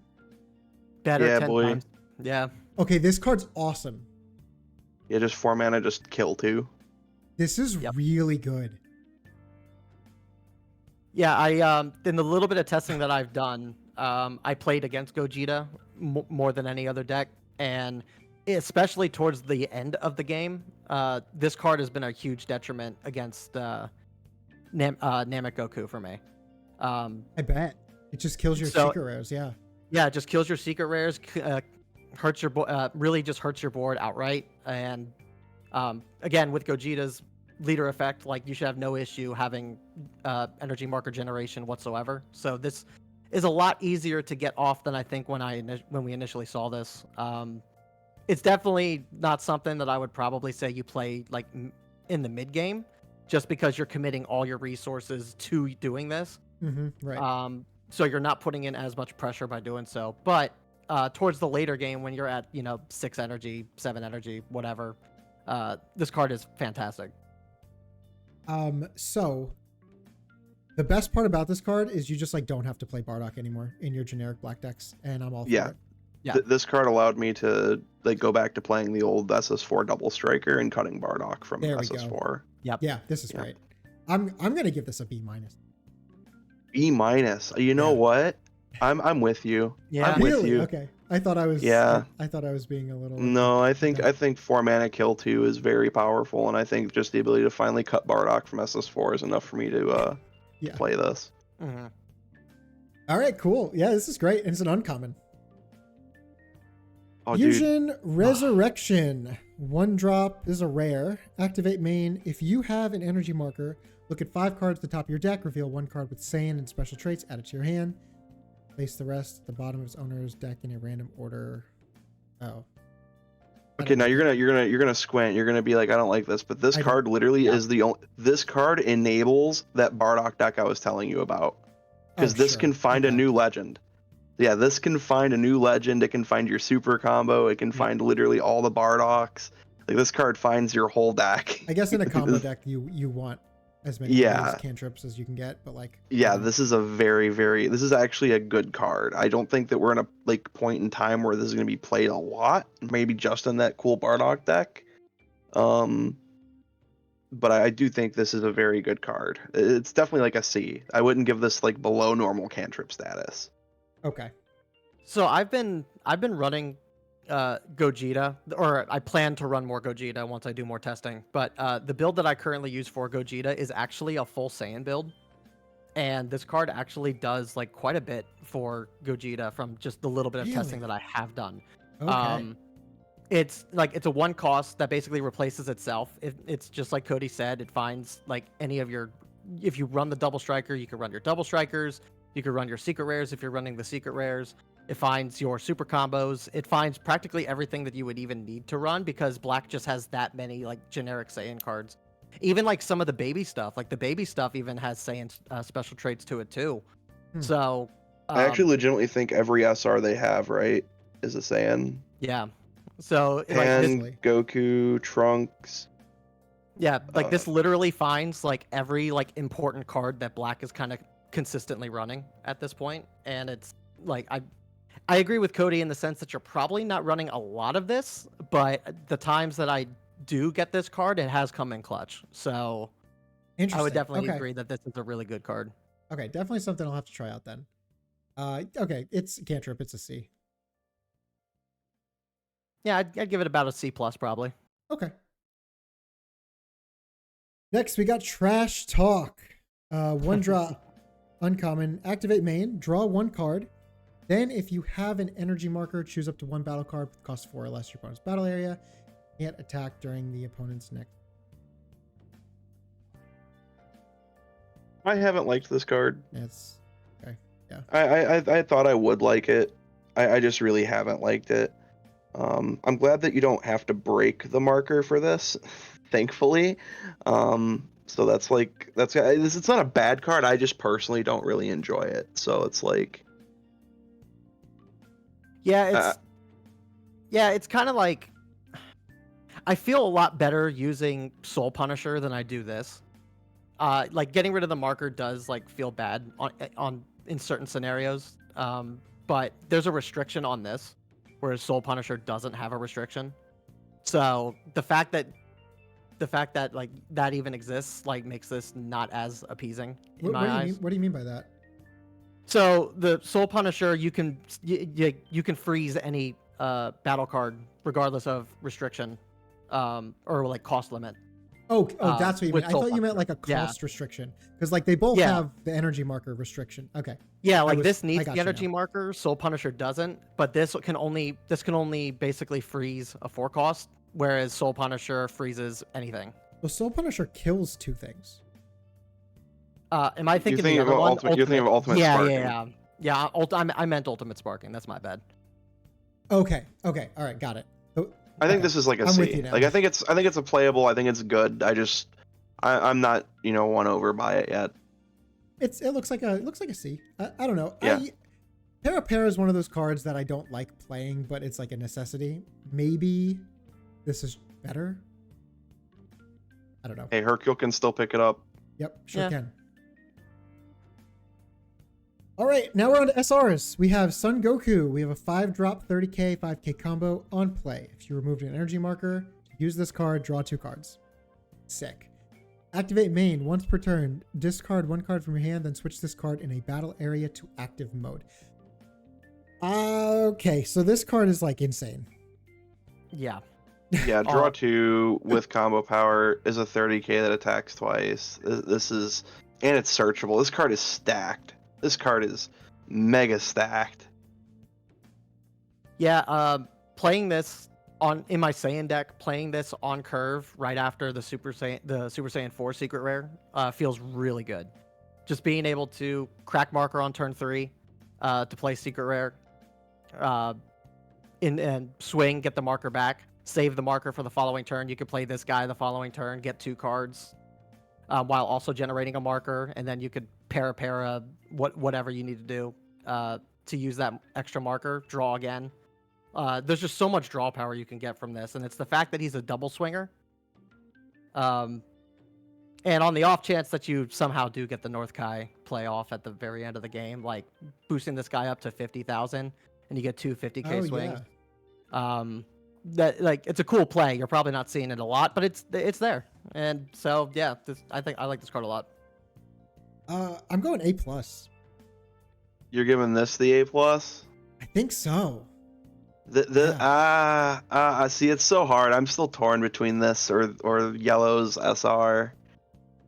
Speaker 3: Better
Speaker 2: Yeah,
Speaker 3: 10
Speaker 2: boy.
Speaker 3: times. Yeah.
Speaker 1: Okay, this card's awesome.
Speaker 2: Yeah, just 4 mana, just kill 2.
Speaker 1: This is really good.
Speaker 3: Yeah, I in the little bit of testing that I've done, I played against Gogeta more than any other deck, and especially towards the end of the game, this card has been a huge detriment against Namek Goku for me.
Speaker 1: I bet. It just kills your secret rares, yeah.
Speaker 3: Yeah, it just kills your secret rares, hurts your really just hurts your board outright. And again, with Gogeta's leader effect, like you should have no issue having energy marker generation whatsoever. So this is a lot easier to get off than I think when we initially saw this. it's definitely not something that I would probably say you play like in the mid game, just because you're committing all your resources to doing this.
Speaker 1: Right.
Speaker 3: So you're not putting in as much pressure by doing so. But towards the later game, when you're at 6 energy, 7 energy, whatever, this card is fantastic.
Speaker 1: So the best part about this card is you just like don't have to play Bardock anymore in your generic black decks, and I'm all for it.
Speaker 3: Yeah.
Speaker 2: This card allowed me to like go back to playing the old SS4 double striker and cutting Bardock from
Speaker 1: There we
Speaker 2: SS4.
Speaker 3: Yep.
Speaker 1: Yeah, this is great. I'm gonna give this a B-.
Speaker 2: B-. You know what? I'm with you.
Speaker 3: Yeah.
Speaker 2: I'm with you.
Speaker 1: Okay. I thought I was.
Speaker 2: Yeah.
Speaker 1: I thought I was being a little.
Speaker 2: No, I think
Speaker 1: Okay.
Speaker 2: 4-mana kill 2 is very powerful, and I think just the ability to finally cut Bardock from SS4 is enough for me to
Speaker 1: Yeah.
Speaker 2: play this.
Speaker 3: Mm-hmm.
Speaker 1: All right. Cool. Yeah, this is great. And it's an uncommon.
Speaker 2: Oh, dude.
Speaker 1: Fusion Resurrection. 1 drop. This is a rare. Activate main. If you have an energy marker, look at 5 cards at the top of your deck. Reveal 1 card with Saiyan and special traits. Add it to your hand. Place the rest at the bottom of its owner's deck in a random order. Oh.
Speaker 2: Okay, now you're gonna squint. You're gonna be like, I don't like this, but this card literally is the only. This card enables that Bardock deck I was telling you about, because this can find a new legend. Yeah, this can find a new legend. It can find your super combo. It can find literally all the Bardocks. Like this card finds your whole deck.
Speaker 1: I guess in a combo deck you want as many of those cantrips as you can get, but like
Speaker 2: this is a this is actually a good card. I don't think that we're in a like point in time where this is going to be played a lot, maybe just in that cool Bardock deck. But I do think this is a very good card. It's definitely like a C. I wouldn't give this like below normal cantrip status.
Speaker 1: Okay.
Speaker 3: So I've been running Gogeta, or I plan to run more Gogeta once I do more testing. But the build that I currently use for Gogeta is actually a full Saiyan build, and this card actually does like quite a bit for Gogeta from just the little bit of testing that I have done.
Speaker 1: Okay.
Speaker 3: It's a 1 cost that basically replaces itself. It's just like Cody said. It finds like any of your. If you run the double striker, you can run your double strikers. You can run your secret rares if you're running the secret rares. It finds your super combos. It finds practically everything that you would even need to run, because black just has that many like generic Saiyan cards. Even like some of the baby stuff, like the baby stuff even has Saiyan special traits to it too. So
Speaker 2: I actually legitimately think every SR they have, right, is a Saiyan.
Speaker 3: Yeah. So
Speaker 2: like Goku, Trunks.
Speaker 3: Yeah, like this literally finds like every like important card that black is kind of consistently running at this point, and it's like I agree with Cody in the sense that you're probably not running a lot of this, but the times that I do get this card, it has come in clutch. So I would definitely agree that this is a really good card.
Speaker 1: Okay, definitely something I'll have to try out then. Okay, it's cantrip. It's a C.
Speaker 3: Yeah, I'd give it about a C plus probably.
Speaker 1: Okay. Next, we got Trash Talk. 1 drop. Uncommon. Activate main. Draw 1 card. Then, if you have an energy marker, choose up to 1 battle card with cost 4 or less your opponent's battle area. Can't attack during the opponent's next.
Speaker 2: I haven't liked this card.
Speaker 1: It's okay. Yeah.
Speaker 2: I thought I would like it. I just really haven't liked it. I'm glad that you don't have to break the marker for this, thankfully. So it's not a bad card. I just personally don't really enjoy it. So it's like,
Speaker 3: it's kind of like I feel a lot better using Soul Punisher than I do this. Like getting rid of the marker does like feel bad on in certain scenarios. But there's a restriction on this, whereas Soul Punisher doesn't have a restriction. So the fact that like that even exists like makes this not as appeasing in my eyes.
Speaker 1: What do you mean by that?
Speaker 3: So the Soul Punisher, you can freeze any battle card regardless of restriction, or like cost limit.
Speaker 1: Oh, that's what you mean. I thought you meant like a cost
Speaker 3: Yeah.
Speaker 1: restriction, because like they both have the energy marker restriction. Okay.
Speaker 3: Yeah, like this needs the energy marker. Soul Punisher doesn't, but this can only basically freeze a 4 cost, whereas Soul Punisher freezes anything.
Speaker 1: Well, Soul Punisher kills 2 things.
Speaker 3: Am I thinking the other one?
Speaker 2: You're thinking of Ultimate Sparking.
Speaker 3: Yeah. I meant Ultimate Sparking. That's my bad.
Speaker 1: Okay. All right. Got it.
Speaker 2: I think this is like a
Speaker 1: I'm with
Speaker 2: C.
Speaker 1: you now.
Speaker 2: Like I think it's a playable. I think it's good. I'm not won over by it yet.
Speaker 1: It looks like a C. I don't know.
Speaker 2: Yeah.
Speaker 1: Para is one of those cards that I don't like playing, but it's like a necessity. Maybe this is better. I don't know.
Speaker 2: Hey, Hercule can still pick it up.
Speaker 1: Yep, sure
Speaker 3: Yeah.
Speaker 1: can. All right, now we're on to SRs. We have Son Goku. We have a 5-drop 30k, 5k combo on play. If you removed an energy marker, use this card, draw 2 cards. Sick. Activate main once per turn. Discard 1 card from your hand, then switch this card in a battle area to active mode. Okay, so this card is like insane.
Speaker 3: Yeah.
Speaker 2: Yeah, draw 2 with combo power is a 30k that attacks twice. This is, and it's searchable. This card is stacked. This card is mega stacked.
Speaker 3: Yeah, playing this in my Saiyan deck, playing this on curve right after the Super Saiyan 4 secret rare feels really good. Just being able to crack marker on turn 3 to play secret rare, and swing, get the marker back, save the marker for the following turn. You could play this guy the following turn, get 2 cards, while also generating a marker, and then you could para whatever you need to do to use that extra marker, draw again. There's just so much draw power you can get from this, and it's the fact that he's a double swinger. And on the off chance that you somehow do get the North Kai play off at the very end of the game, like boosting this guy up to 50,000, and you get 2 50k swings.
Speaker 1: Yeah.
Speaker 3: That, like, it's a cool play. You're probably not seeing it a lot, but it's there. And so yeah, I think I like this card a lot.
Speaker 1: I'm going A+.
Speaker 2: You're giving this the A+?
Speaker 1: I think so.
Speaker 2: See, it's so hard. I'm still torn between this or Yellow's SR.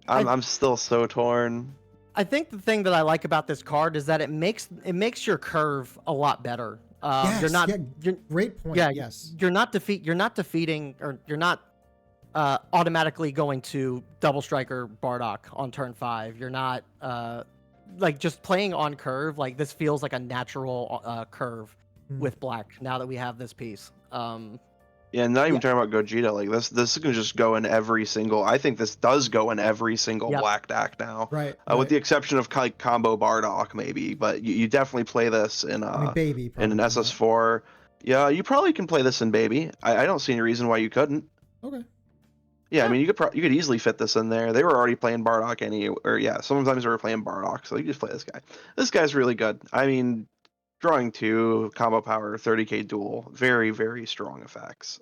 Speaker 2: I'm still so torn.
Speaker 3: I think the thing that I like about this card is that it makes your curve a lot better.
Speaker 1: Yes,
Speaker 3: You're not.
Speaker 1: yeah,
Speaker 3: You're,
Speaker 1: great point.
Speaker 3: yeah.
Speaker 1: Yes.
Speaker 3: You're not defeating, or you're not automatically going to double striker Bardock on turn 5. You're not like just playing on curve. Like, this feels like a natural curve with black now that we have this piece.
Speaker 2: Yeah, not even talking about Gogeta. Like this can just go in every single. I think this does go in every single black deck now.
Speaker 1: Right.
Speaker 2: With the exception of like combo Bardock maybe, but you definitely play this in
Speaker 1: Baby
Speaker 2: in an SS4. Yeah, you probably can play this in Baby. I don't see any reason why you couldn't.
Speaker 1: Okay.
Speaker 2: Yeah, I mean you could easily fit this in there. They were already playing Bardock sometimes they were playing Bardock, so you just play this guy. This guy's really good. I mean, drawing 2, combo power, 30k duel, very, very strong effects.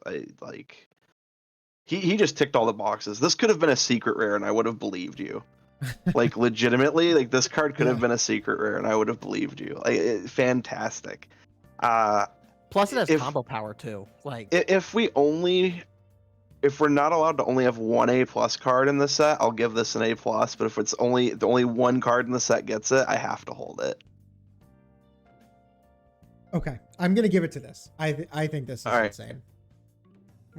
Speaker 2: He just ticked all the boxes. This could have been a secret rare and I would have believed you. Like, legitimately, like this card could have been a secret rare and I would have believed you. Fantastic.
Speaker 3: Plus, it has combo power too. Like,
Speaker 2: if we're not allowed to only have one A+ card in this set, I'll give this an A+. But if it's only one card in the set gets it, I have to hold it.
Speaker 1: Okay, I'm gonna give it to this. I think this is insane.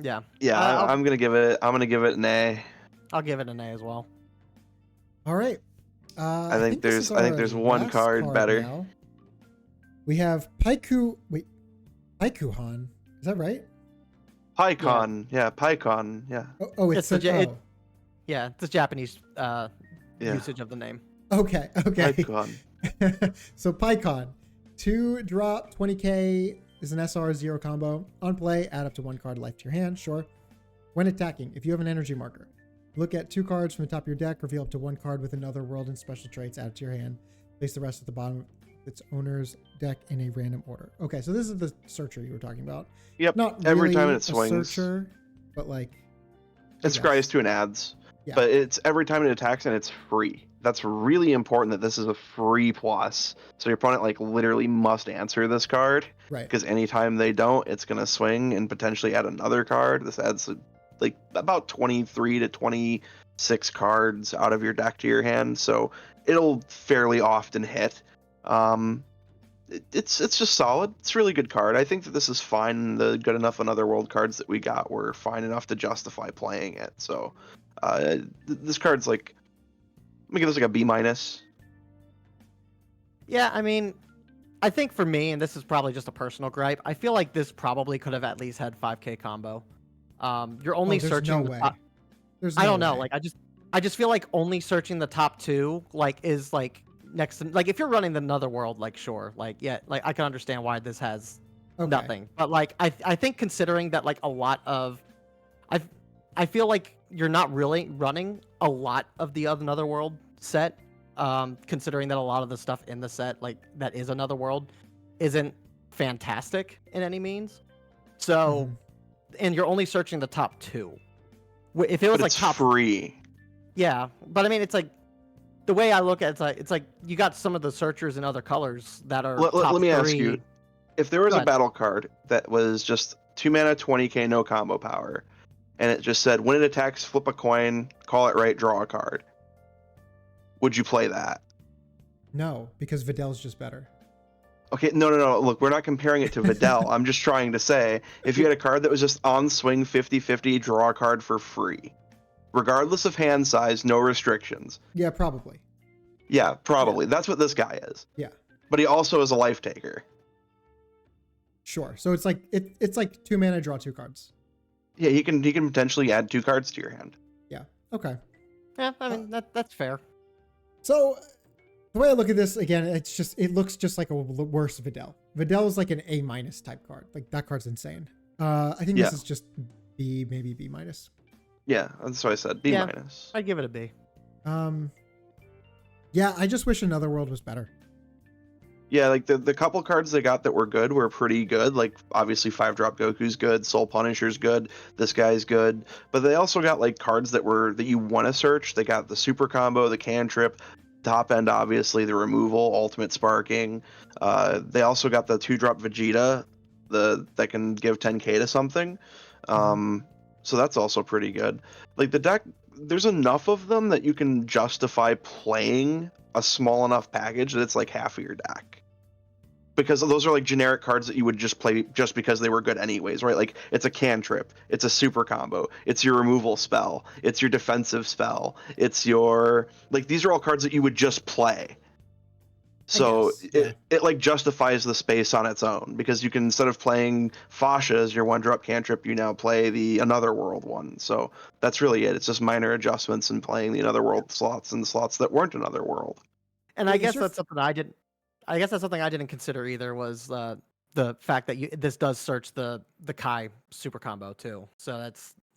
Speaker 3: Yeah.
Speaker 2: Yeah, I'm gonna give it. I'm gonna give it an A.
Speaker 3: I'll give it an A as well.
Speaker 1: All right.
Speaker 2: I think there's one card better.
Speaker 1: Now. We have Paikuhan. Is that right?
Speaker 2: Paikuhan. Yeah, Paikuhan. Yeah.
Speaker 1: It's a
Speaker 3: Japanese usage of the name.
Speaker 1: Okay.
Speaker 2: Paikuhan.
Speaker 1: So Paikuhan. 2-drop 20k is an SR 0 combo. On play, add up to 1 card life to your hand. Sure. When attacking, if you have an energy marker, look at 2 cards from the top of your deck, reveal up to 1 card with another world and special traits added to your hand. Place the rest at the bottom of its owner's deck in a random order. Okay, so this is the searcher you were talking about.
Speaker 2: Yep.
Speaker 1: Not
Speaker 2: every
Speaker 1: really
Speaker 2: time it
Speaker 1: a
Speaker 2: swings.
Speaker 1: Searcher, but like
Speaker 2: it scries to an adds. Yeah. But it's every time it attacks and it's free. That's really important that this is a free plus. So your opponent like literally must answer this card.
Speaker 1: Right.
Speaker 2: Because anytime they don't, it's gonna swing and potentially add another card. This adds like about 23 to 26 cards out of your deck to your hand. So it'll fairly often hit. It's just solid. It's a really good card. I think that this is fine. The good enough and other world cards that we got were fine enough to justify playing it. So this card's like, I'm gonna give this like a B-.
Speaker 3: Yeah, I mean, I think for me, and this is probably just a personal gripe, I feel like this probably could have at least had 5K combo. You're only
Speaker 1: there's
Speaker 3: searching.
Speaker 1: no way. There's
Speaker 3: I
Speaker 1: no
Speaker 3: don't know.
Speaker 1: way.
Speaker 3: Like I just feel like only searching the top 2 like is like next to like if you're running the Another World, like sure, like yeah, like I can understand why this has
Speaker 1: Okay.
Speaker 3: nothing. But like I think considering that like a lot of I feel like you're not really running a lot of the Another World set. Considering that a lot of the stuff in the set like that is Another World isn't fantastic in any means. So and you're only searching the top 2. If it was
Speaker 2: But
Speaker 3: like
Speaker 2: it's
Speaker 3: top
Speaker 2: free.
Speaker 3: Yeah, but I mean, it's like the way I look at it's like you got some of the searchers in other colors that are top
Speaker 2: Let me
Speaker 3: 3.
Speaker 2: ask you, if there was
Speaker 3: Go
Speaker 2: a
Speaker 3: ahead.
Speaker 2: battle card that was just 2 mana, 20k, no combo power, and it just said when it attacks, flip a coin, call it right, draw a card, would you play that?
Speaker 1: No, because Vidal's just better.
Speaker 2: Okay, no. Look, we're not comparing it to Vidal. I'm just trying to say, if you had a card that was just on swing 50-50, draw a card for free, regardless of hand size, no restrictions.
Speaker 1: Yeah, probably.
Speaker 2: Yeah, probably. That's what this guy is.
Speaker 1: Yeah.
Speaker 2: But he also is a life taker.
Speaker 1: Sure. So it's like it's like 2 mana, draw 2 cards.
Speaker 2: Yeah, he can potentially add 2 cards to your hand.
Speaker 1: Yeah. Okay.
Speaker 3: Yeah, I mean that's fair.
Speaker 1: So the way I look at this again, it looks just like a worse Vidal. Vidal is like an A- type card. Like that card's insane. I think this is just B, maybe B-.
Speaker 2: Yeah, that's what I said. B-.
Speaker 3: Yeah. I'd give it a B.
Speaker 1: Yeah, I just wish Another World was better.
Speaker 2: Yeah, like the couple cards they got that were good were pretty good. Like obviously 5-drop Goku's good, Soul Punisher's good, this guy's good. But they also got like cards that you want to search. They got the super combo, the cantrip, top end obviously, the removal, ultimate sparking. They also got the 2-drop Vegeta, that can give 10k to something. So that's also pretty good. Like the deck, there's enough of them that you can justify playing a small enough package that it's like half of your deck. Because those are like generic cards that you would just play just because they were good anyways, right? Like it's a cantrip, it's a super combo, it's your removal spell, it's your defensive spell, it's your like these are all cards that you would just play. So it like justifies the space on its own because you can, instead of playing Fasha as your 1-drop cantrip, you now play the Another World one. So that's really it. It's just minor adjustments in playing the Another World slots and slots that weren't Another World.
Speaker 3: And I guess that's something I didn't consider either was the fact that this does search the Kai super combo too. So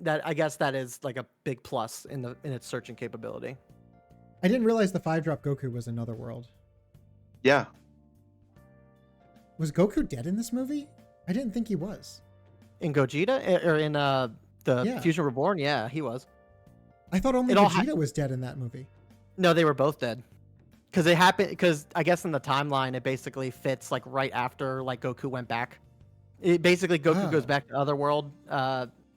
Speaker 3: I guess that is like a big plus in its searching capability.
Speaker 1: I didn't realize the 5-drop Goku was Another World.
Speaker 2: Yeah.
Speaker 1: Was Goku dead in this movie? I didn't think he was.
Speaker 3: In Gogeta or in the Fusion Reborn? Yeah, he was.
Speaker 1: I thought only Vegeta was dead in that movie.
Speaker 3: No, they were both dead. Because it happened. Because I guess in the timeline, it basically fits like right after like Goku went back. Goku goes back to Otherworld,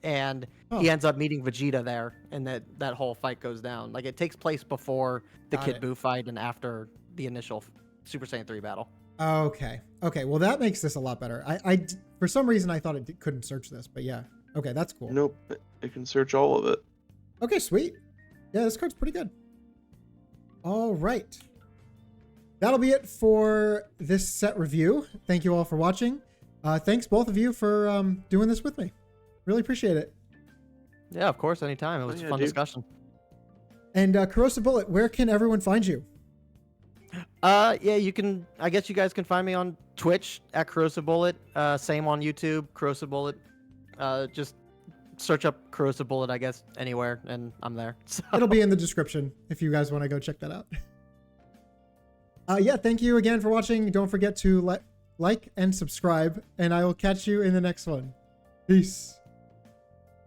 Speaker 3: and he ends up meeting Vegeta there, and that whole fight goes down. Like it takes place before the Kid Buu fight and after the initial Super Saiyan 3 battle.
Speaker 1: Okay. Well, that makes this a lot better. I for some reason I thought it couldn't search this, but yeah. Okay, that's cool.
Speaker 2: Nope, it can search all of it.
Speaker 1: Okay, sweet. Yeah, this card's pretty good. All right. That'll be it for this set review. Thank you all for watching. Thanks both of you for doing this with me. Really appreciate it.
Speaker 3: Yeah, of course, anytime. It was a fun discussion.
Speaker 1: And Corrosive Bullet, where can everyone find you?
Speaker 3: Yeah, you can. I guess you guys can find me on Twitch at Corrosive Bullet. Same on YouTube, Corrosive Bullet. Just search up Corrosive Bullet, I guess, anywhere, and I'm there. So.
Speaker 1: It'll be in the description if you guys want to go check that out. Yeah, thank you again for watching. Don't forget to like and subscribe, and I will catch you in the next one. Peace.